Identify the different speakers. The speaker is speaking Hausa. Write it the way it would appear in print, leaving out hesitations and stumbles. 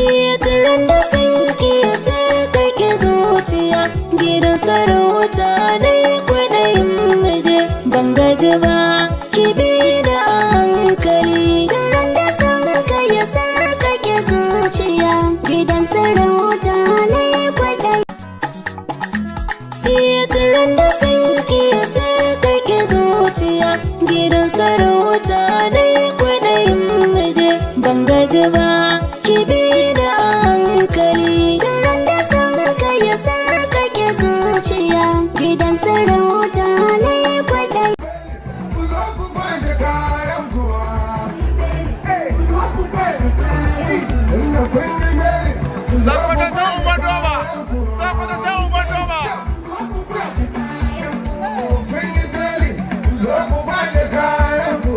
Speaker 1: Turan da sanki ya sarkake zuciya, gidan sarauta na yi kwaɗayin muje, ban gaji ba ki bi da a hankali.
Speaker 2: Turan da sanka ya sarkake zuciya, gidan sarauta na yi kwaɗayin.
Speaker 1: Turan da sanki ya sarkake zuciya, gidan sarauta na yi kwaɗayin muje, ban gaji ba ki bi da a hankali.
Speaker 2: Turan da sanka ya sarkake zuciya, gidan sarauta na yi kwaɗayin.
Speaker 3: Sakwata sai uban doma! Sakwata sai uban doma!
Speaker 4: Zo ku ba da kayan ku.